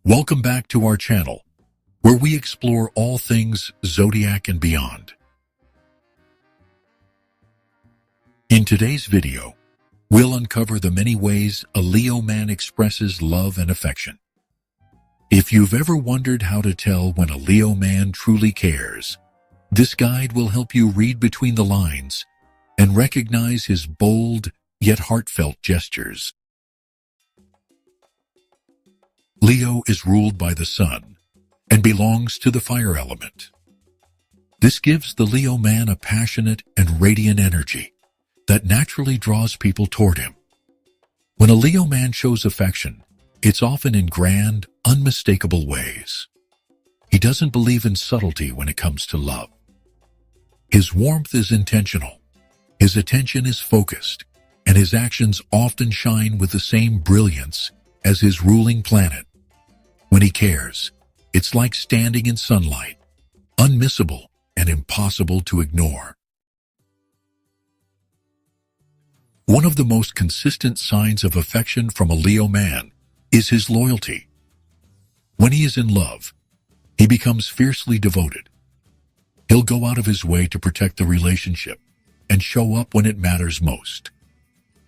Welcome back to our channel, where we explore all things Zodiac and beyond. In today's video, we'll uncover the many ways a Leo man expresses love and affection. If you've ever wondered how to tell when a Leo man truly cares, this guide will help you read between the lines and recognize his bold yet heartfelt gestures. Leo is ruled by the sun and belongs to the fire element. This gives the Leo man a passionate and radiant energy that naturally draws people toward him. When a Leo man shows affection, it's often in grand, unmistakable ways. He doesn't believe in subtlety when it comes to love. His warmth is intentional, his attention is focused, and his actions often shine with the same brilliance as his ruling planet. When he cares, it's like standing in sunlight, unmissable and impossible to ignore. One of the most consistent signs of affection from a Leo man is his loyalty. When he is in love, he becomes fiercely devoted. He'll go out of his way to protect the relationship and show up when it matters most.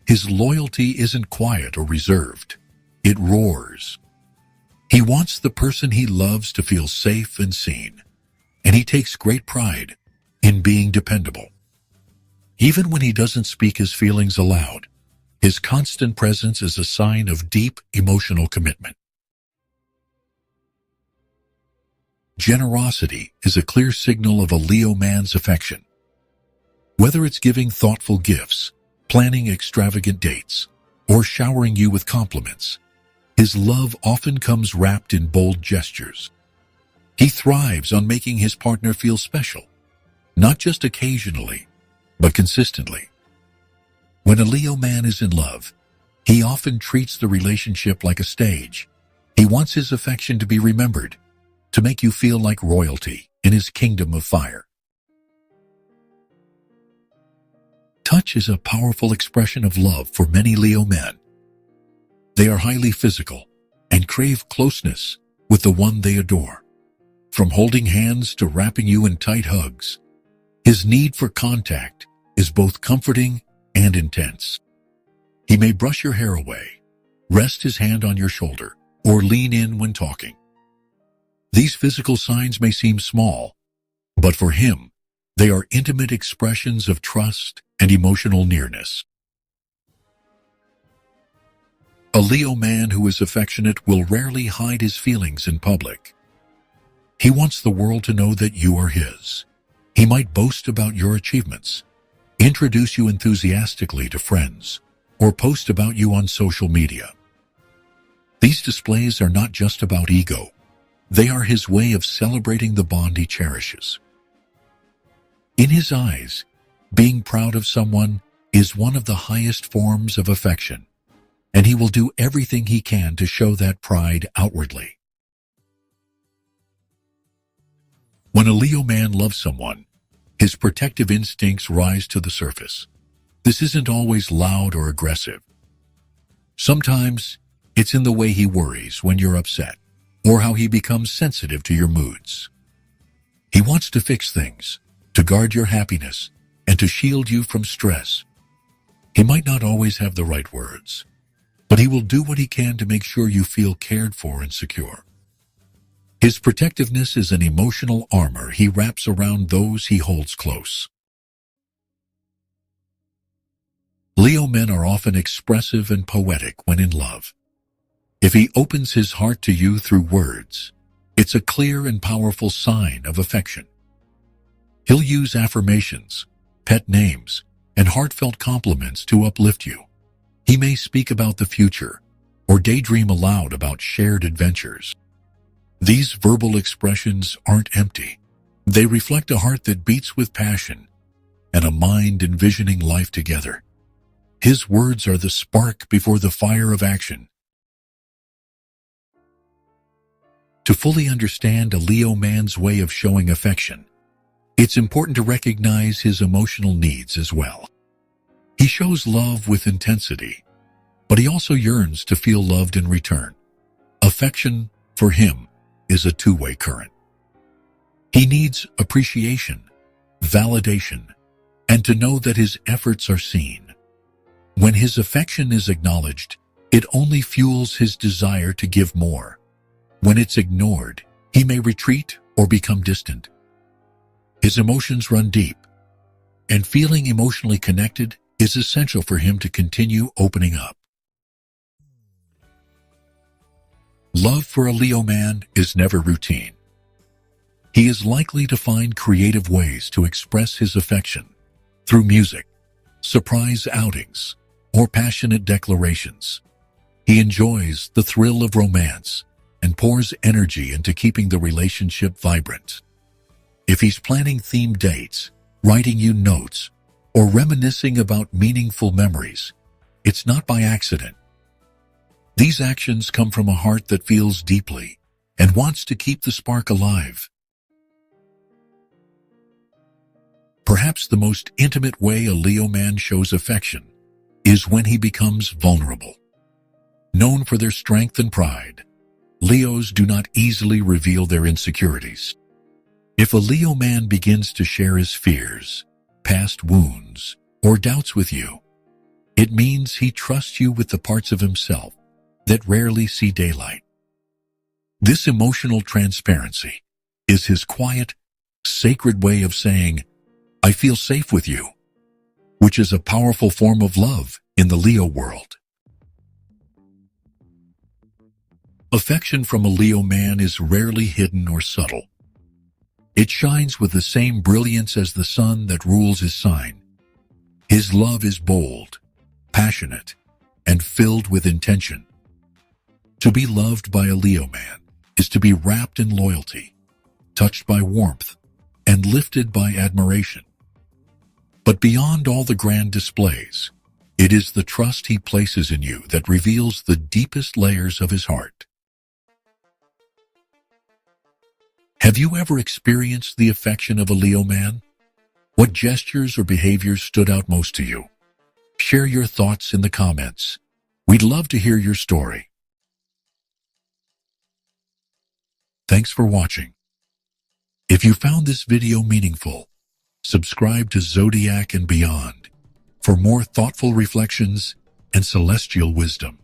His loyalty isn't quiet or reserved. It roars. He wants the person he loves to feel safe and seen, and he takes great pride in being dependable. Even when he doesn't speak his feelings aloud, his constant presence is a sign of deep emotional commitment. Generosity is a clear signal of a Leo man's affection. Whether it's giving thoughtful gifts, planning extravagant dates, or showering you with compliments, his love often comes wrapped in bold gestures. He thrives on making his partner feel special, not just occasionally, but consistently. When a Leo man is in love, he often treats the relationship like a stage. He wants his affection to be remembered, to make you feel like royalty in his kingdom of fire. Touch is a powerful expression of love for many Leo men. They are highly physical and crave closeness with the one they adore. From holding hands to wrapping you in tight hugs, his need for contact is both comforting and intense. He may brush your hair away, rest his hand on your shoulder, or lean in when talking. These physical signs may seem small, but for him, they are intimate expressions of trust and emotional nearness. A Leo man who is affectionate will rarely hide his feelings in public. He wants the world to know that you are his. He might boast about your achievements, introduce you enthusiastically to friends, or post about you on social media. These displays are not just about ego. They are his way of celebrating the bond he cherishes. In his eyes, being proud of someone is one of the highest forms of affection, and he will do everything he can to show that pride outwardly. When a Leo man loves someone, his protective instincts rise to the surface. This isn't always loud or aggressive. Sometimes it's in the way he worries when you're upset, or how he becomes sensitive to your moods. He wants to fix things, to guard your happiness, and to shield you from stress. He might not always have the right words, but he will do what he can to make sure you feel cared for and secure. His protectiveness is an emotional armor he wraps around those he holds close. Leo men are often expressive and poetic when in love. If he opens his heart to you through words, it's a clear and powerful sign of affection. He'll use affirmations, pet names, and heartfelt compliments to uplift you. He may speak about the future or daydream aloud about shared adventures. These verbal expressions aren't empty. They reflect a heart that beats with passion and a mind envisioning life together. His words are the spark before the fire of action. To fully understand a Leo man's way of showing affection, it's important to recognize his emotional needs as well. He shows love with intensity, but he also yearns to feel loved in return. Affection for him, is a two-way current. He needs appreciation, validation, and to know that his efforts are seen. When his affection is acknowledged, it only fuels his desire to give more. When it's ignored, he may retreat or become distant. His emotions run deep, and feeling emotionally connected is essential for him to continue opening up. Love for a Leo man is never routine. He is likely to find creative ways to express his affection through music, surprise outings, or passionate declarations. He enjoys the thrill of romance and pours energy into keeping the relationship vibrant. If he's planning themed dates, writing you notes, or reminiscing about meaningful memories, it's not by accident. These actions come from a heart that feels deeply and wants to keep the spark alive. Perhaps the most intimate way a Leo man shows affection is when he becomes vulnerable. Known for their strength and pride, Leos do not easily reveal their insecurities. If a Leo man begins to share his fears, past wounds, or doubts with you, it means he trusts you with the parts of himself that rarely see daylight. This emotional transparency is his quiet, sacred way of saying, "I feel safe with you," which is a powerful form of love in the Leo world. Affection from a Leo man is rarely hidden or subtle. It shines with the same brilliance as the sun that rules his sign. His love is bold, passionate, and filled with intention. To be loved by a Leo man is to be wrapped in loyalty, touched by warmth, and lifted by admiration. But beyond all the grand displays, it is the trust he places in you that reveals the deepest layers of his heart. Have you ever experienced the affection of a Leo man? What gestures or behaviors stood out most to you? Share your thoughts in the comments. We'd love to hear your story. Thanks for watching. If you found this video meaningful, subscribe to Zodiac and Beyond for more thoughtful reflections and celestial wisdom.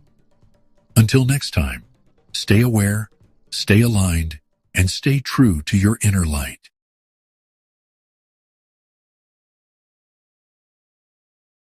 Until next time, stay aware, stay aligned, and stay true to your inner light.